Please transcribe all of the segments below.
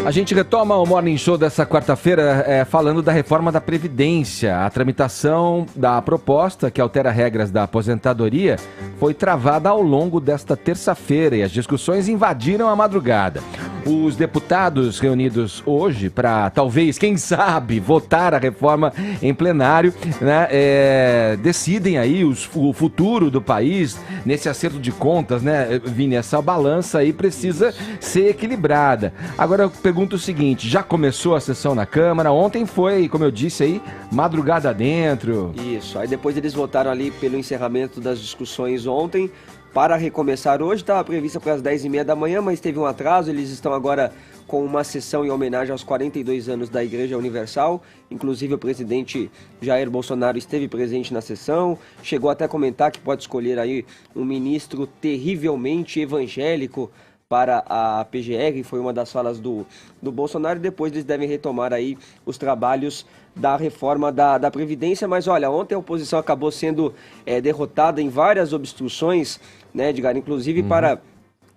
A gente retoma o Morning Show dessa quarta-feira falando da reforma da Previdência. A tramitação da proposta que altera regras da aposentadoria foi travada ao longo desta terça-feira e as discussões invadiram a madrugada. Os deputados reunidos hoje para, talvez, quem sabe, votar a reforma em plenário, né, decidem aí o futuro do país nesse acerto de contas, né, Vini? Essa balança aí precisa ser equilibrada. Agora eu pergunto o seguinte, já começou a sessão na Câmara? Ontem foi, como eu disse aí, madrugada dentro. Isso, aí depois eles votaram ali pelo encerramento das discussões ontem. Para recomeçar hoje, estava prevista para as 10h30 da manhã, mas teve um atraso. Eles estão agora com uma sessão em homenagem aos 42 anos da Igreja Universal. Inclusive o presidente Jair Bolsonaro esteve presente na sessão. Chegou até a comentar que pode escolher aí um ministro terrivelmente evangélico para a PGR, foi uma das falas do Bolsonaro, e depois eles devem retomar aí os trabalhos da reforma da Previdência. Mas olha, ontem a oposição acabou sendo derrotada em várias obstruções, né, Edgar, inclusive para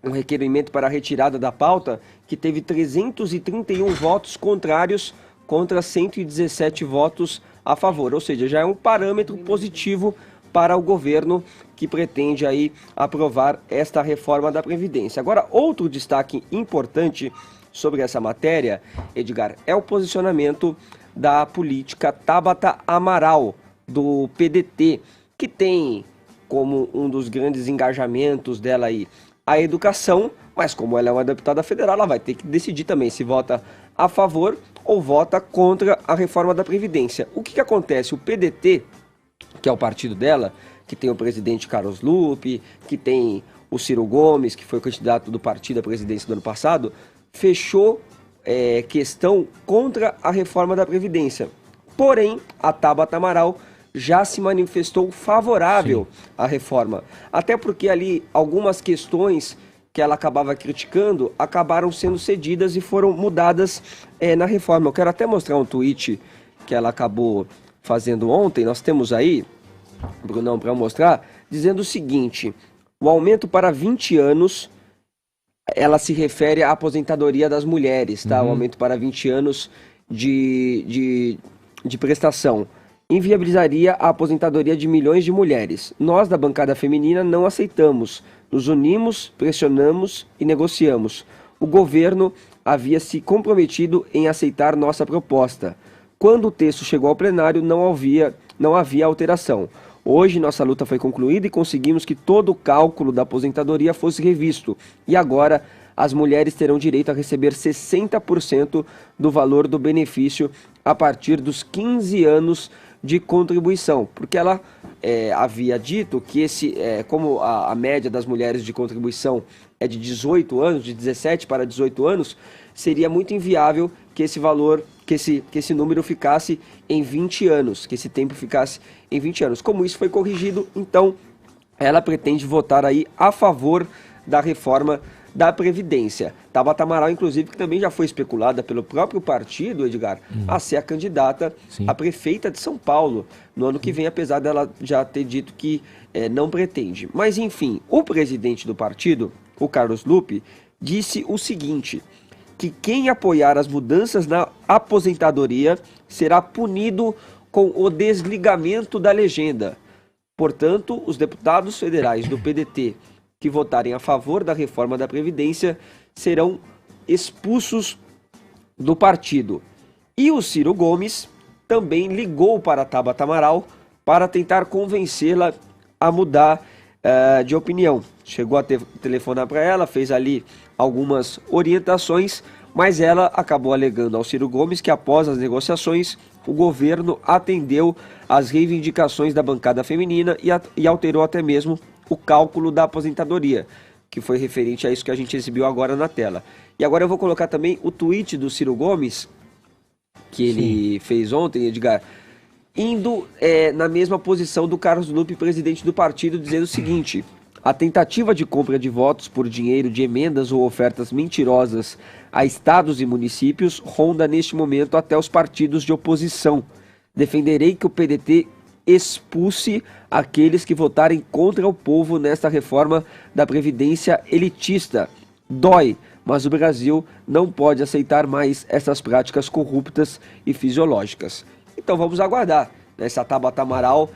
um requerimento para a retirada da pauta, que teve 331 votos contrários contra 117 votos a favor, ou seja, já é um parâmetro positivo para o governo que pretende aí aprovar esta reforma da Previdência. Agora, outro destaque importante sobre essa matéria, Edgar, é o posicionamento da política Tabata Amaral, do PDT, que tem como um dos grandes engajamentos dela aí a educação, mas como ela é uma deputada federal, ela vai ter que decidir também se vota a favor ou vota contra a reforma da Previdência. O que acontece? O PDT, que é o partido dela, que tem o presidente Carlos Lupe, que tem o Ciro Gomes, que foi candidato do partido à presidência do ano passado, fechou questão contra a reforma da Previdência. Porém, a Tabata Amaral já se manifestou favorável à reforma. Até porque ali algumas questões que ela acabava criticando acabaram sendo cedidas e foram mudadas na reforma. Eu quero até mostrar um tweet que ela acabou fazendo ontem. Nós temos aí, Brunão, para mostrar, dizendo o seguinte: o aumento para 20 anos, ela se refere à aposentadoria das mulheres, tá? O aumento para 20 anos de prestação inviabilizaria a aposentadoria de milhões de mulheres. Nós, da bancada feminina, não aceitamos. Nos unimos, pressionamos e negociamos. O governo havia se comprometido em aceitar nossa proposta. Quando o texto chegou ao plenário, não havia alteração. Hoje, nossa luta foi concluída e conseguimos que todo o cálculo da aposentadoria fosse revisto. E agora, as mulheres terão direito a receber 60% do valor do benefício a partir dos 15 anos de contribuição. Porque ela havia dito que como a média das mulheres de contribuição é de 18 anos, de 17 para 18 anos, seria muito inviável que esse valor, que esse número ficasse em 20 anos, que esse tempo ficasse em 20 anos. Como isso foi corrigido, então ela pretende votar aí a favor da reforma da Previdência. Tabata Amaral, inclusive, que também já foi especulada pelo próprio partido, Edgar, a ser a candidata a prefeita de São Paulo no ano que vem, apesar dela já ter dito que não pretende. Mas, enfim, o presidente do partido, o Carlos Lupe, disse o seguinte, que quem apoiar as mudanças na aposentadoria será punido com o desligamento da legenda. Portanto, os deputados federais do PDT que votarem a favor da reforma da Previdência serão expulsos do partido. E o Ciro Gomes também ligou para a Tabata Amaral para tentar convencê-la a mudar de opinião. Chegou a telefonar para ela, fez ali algumas orientações, mas ela acabou alegando ao Ciro Gomes que após as negociações o governo atendeu às reivindicações da bancada feminina e alterou até mesmo o cálculo da aposentadoria, que foi referente a isso que a gente exibiu agora na tela. E agora eu vou colocar também o tweet do Ciro Gomes, que ele fez ontem, Edgar, indo na mesma posição do Carlos Lupe, presidente do partido, dizendo o seguinte: a tentativa de compra de votos por dinheiro de emendas ou ofertas mentirosas a estados e municípios ronda neste momento até os partidos de oposição. Defenderei que o PDT expulse aqueles que votarem contra o povo nesta reforma da Previdência elitista. Dói, mas o Brasil não pode aceitar mais essas práticas corruptas e fisiológicas. Então vamos aguardar, né? Se a Tabata Amaral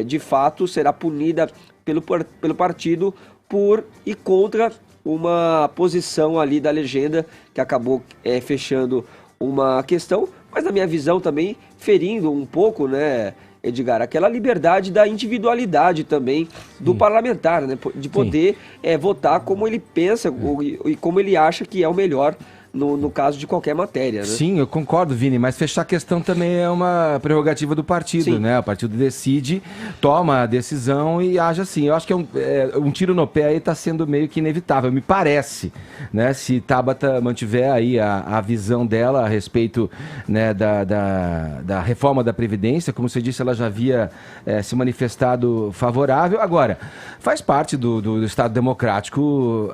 de fato será punida pelo partido por ir contra uma posição ali da legenda que acabou fechando uma questão, mas na minha visão também ferindo um pouco, né, Edgar, aquela liberdade da individualidade também do parlamentar, né, de poder votar como ele pensa e como ele acha que é o melhor no caso de qualquer matéria, né? Sim, eu concordo, Vini, mas fechar a questão também é uma prerrogativa do partido, Sim. né? O partido decide, toma a decisão e age assim. Eu acho que um tiro no pé aí está sendo meio que inevitável, me parece, né? Se Tabata mantiver aí a visão dela a respeito, né, da reforma da Previdência, como você disse, ela já havia se manifestado favorável. Agora, faz parte do Estado Democrático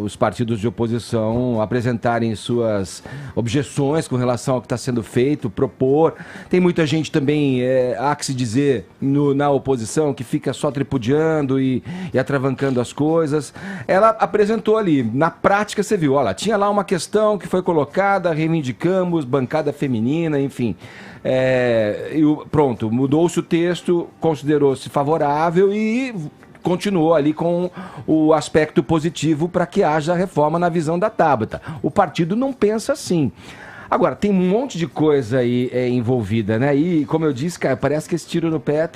os partidos de oposição apresentarem suas objeções com relação ao que está sendo feito, propor. Tem muita gente também, há que se dizer, na oposição, que fica só tripudiando e atravancando as coisas. Ela apresentou ali, na prática você viu, olha, tinha lá uma questão que foi colocada, reivindicamos, bancada feminina, enfim. Pronto, mudou-se o texto, considerou-se favorável e continuou ali com o aspecto positivo para que haja reforma na visão da Tabata. O partido não pensa assim. Agora, tem um monte de coisa aí envolvida, né? E, como eu disse, cara, parece que esse tiro no pé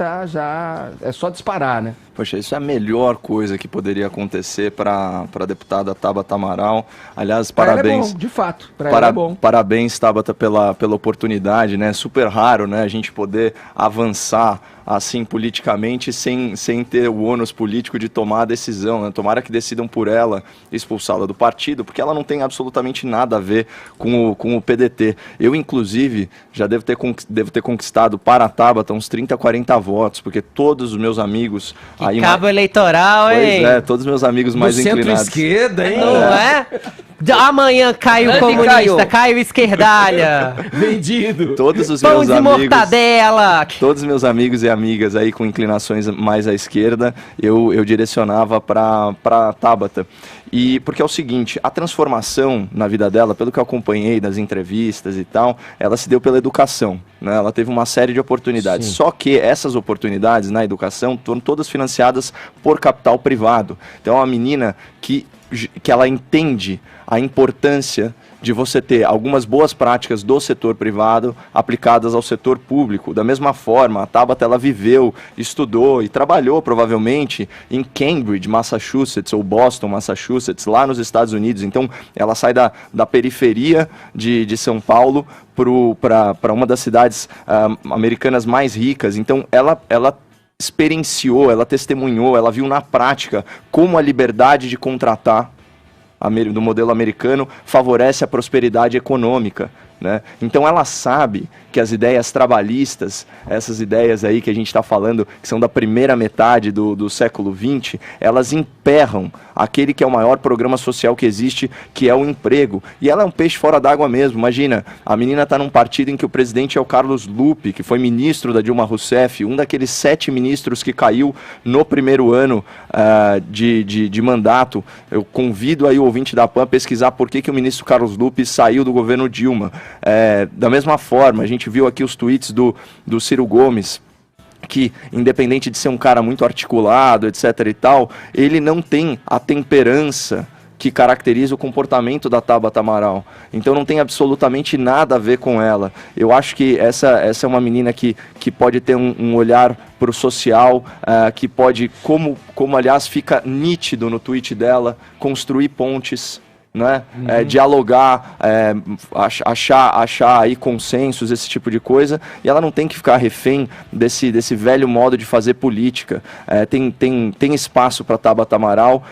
é só disparar, né? Poxa, isso é a melhor coisa que poderia acontecer para a deputada Tabata Amaral. Aliás, parabéns. É bom, de fato. É bom. Parabéns, Tabata, pela oportunidade, né? Super raro, né? A gente poder avançar assim politicamente sem ter o ônus político de tomar a decisão, né? Tomara que decidam por ela expulsá-la do partido, porque ela não tem absolutamente nada a ver com o PDT. Eu, inclusive, já devo ter conquistado para a Tabata uns 30, 40 votos, porque todos os meus amigos... Que cabo eleitoral, hein? Pois é, todos os meus amigos mais inclinados. Centro-esquerda, hein? Não é? Amanhã cai o comunista, cai o esquerdalha. Vendido. Todos os Pão meus de amigos, mortadela. todos os meus amigos e amigas aí com inclinações mais à esquerda, eu direcionava para Tabata. E porque é o seguinte, a transformação na vida dela, pelo que eu acompanhei das entrevistas e tal, ela se deu pela educação, né? Ela teve uma série de oportunidades. Sim. Só que essas oportunidades na educação foram todas financiadas por capital privado. Então é uma menina que ela entende a importância de você ter algumas boas práticas do setor privado aplicadas ao setor público. Da mesma forma, a Tabata, ela viveu, estudou e trabalhou provavelmente em Cambridge, Massachusetts, ou Boston, Massachusetts, lá nos Estados Unidos. Então, ela sai da periferia de São Paulo para uma das cidades americanas mais ricas. Então, ela experienciou, ela testemunhou, ela viu na prática como a liberdade de contratar do modelo americano favorece a prosperidade econômica, né? Então ela sabe que as ideias trabalhistas, essas ideias aí que a gente está falando, que são da primeira metade do século XX, elas emperram aquele que é o maior programa social que existe, que é o emprego. E ela é um peixe fora d'água mesmo. Imagina, a menina está num partido em que o presidente é o Carlos Lupe, que foi ministro da Dilma Rousseff, um daqueles 7 ministros que caiu no primeiro ano de mandato. Eu convido aí o ouvinte da PAN a pesquisar por que o ministro Carlos Lupe saiu do governo Dilma. Da mesma forma, a gente viu aqui os tweets do Ciro Gomes, que, independente de ser um cara muito articulado, etc. e tal, ele não tem a temperança que caracteriza o comportamento da Tabata Amaral. Então não tem absolutamente nada a ver com ela. Eu acho que essa é uma menina que pode ter um olhar para o social, que pode, como aliás fica nítido no tweet dela, construir pontes, né? Dialogar, achar aí consensos, esse tipo de coisa, e ela não tem que ficar refém desse velho modo de fazer política. Tem espaço para Tabata Amaral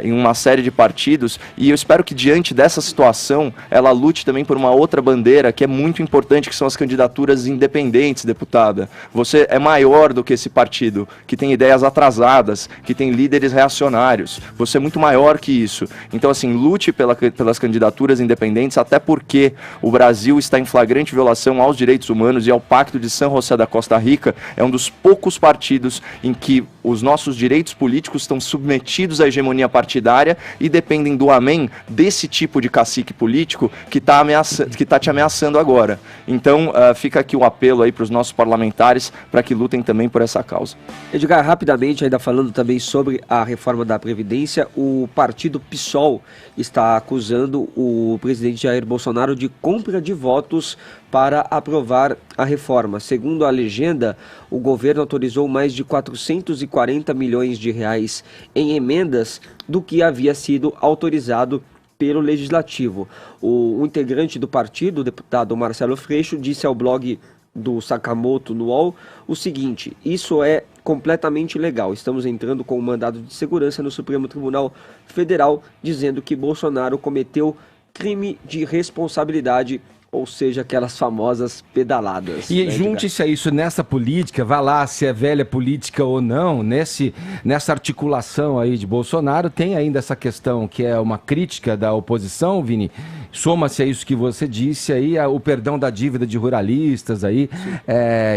em uma série de partidos, e eu espero que diante dessa situação ela lute também por uma outra bandeira que é muito importante, que são as candidaturas independentes, deputada. Você é maior do que esse partido, que tem ideias atrasadas, que tem líderes reacionários. Você é muito maior que isso. Então, assim, lute pela pelas candidaturas independentes, até porque o Brasil está em flagrante violação aos direitos humanos e ao Pacto de San José da Costa Rica. É um dos poucos partidos em que os nossos direitos políticos estão submetidos à hegemonia partidária e dependem do amém desse tipo de cacique político que está te ameaçando agora. Então, fica aqui o apelo aí para os nossos parlamentares para que lutem também por essa causa. Edgar, rapidamente, ainda falando também sobre a reforma da Previdência, o partido PSOL está acusando o presidente Jair Bolsonaro de compra de votos para aprovar a reforma. Segundo a legenda, o governo autorizou mais de 440 milhões de reais em emendas do que havia sido autorizado pelo Legislativo. O integrante do partido, o deputado Marcelo Freixo, disse ao blog do Sakamoto no UOL o seguinte: isso é completamente ilegal. Estamos entrando com um mandado de segurança no Supremo Tribunal Federal dizendo que Bolsonaro cometeu crime de responsabilidade, ou seja, aquelas famosas pedaladas. E junte-se a isso nessa política, vá lá se é velha política ou não, nessa articulação aí de Bolsonaro, tem ainda essa questão que é uma crítica da oposição, Vini. Soma-se a isso que você disse aí, o perdão da dívida de ruralistas aí,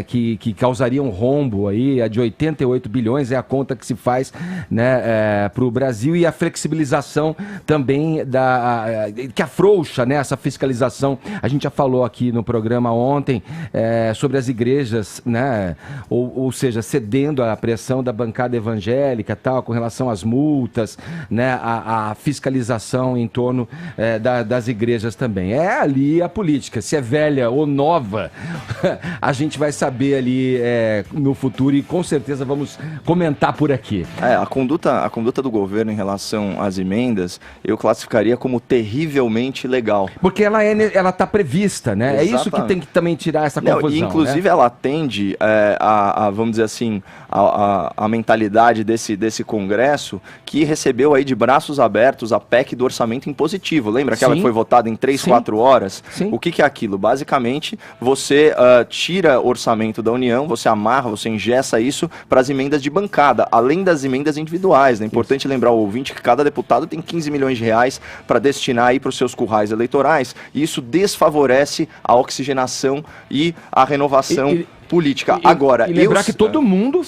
que causaria um rombo aí, a de 88 bilhões é a conta que se faz, né, para o Brasil, e a flexibilização também que afrouxa, né, essa fiscalização. A gente já falou aqui no programa ontem sobre as igrejas, né, ou seja, cedendo à pressão da bancada evangélica, tal, com relação às multas, né, a fiscalização em torno das igrejas também. É ali a política, se é velha ou nova, a gente vai saber ali no futuro, e com certeza vamos comentar por aqui. A conduta do governo em relação às emendas, eu classificaria como terrivelmente legal. Porque ela está prevista, né? Exatamente. É isso que tem que também tirar essa confusão. E, inclusive, né? Ela atende vamos dizer assim, a mentalidade desse Congresso, que recebeu aí de braços abertos a PEC do orçamento impositivo. Lembra aquela que foi votada em 3, 4 horas? Sim. O que é aquilo? Basicamente, você tira orçamento da União, você amarra, você engessa isso para as emendas de bancada, além das emendas individuais. É importante lembrar ao ouvinte que cada deputado tem 15 milhões de reais para destinar aí para os seus currais eleitorais, e isso desfavorece a oxigenação e a renovação política. Agora, e lembrar que todo mundo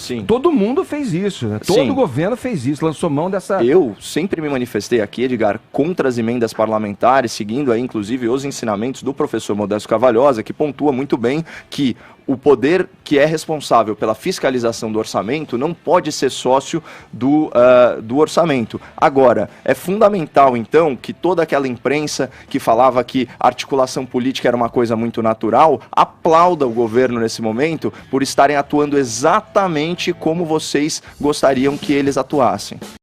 fez isso, né? Todo Sim. governo fez isso, lançou mão dessa... Eu sempre me manifestei aqui, Edgar, contra as emendas parlamentares, seguindo aí, inclusive, os ensinamentos do professor Modesto Carvalhosa, que pontua muito bem que o poder que é responsável pela fiscalização do orçamento não pode ser sócio do orçamento. Agora, é fundamental, então, que toda aquela imprensa que falava que a articulação política era uma coisa muito natural, aplauda o governo nesse momento por estarem atuando exatamente como vocês gostariam que eles atuassem.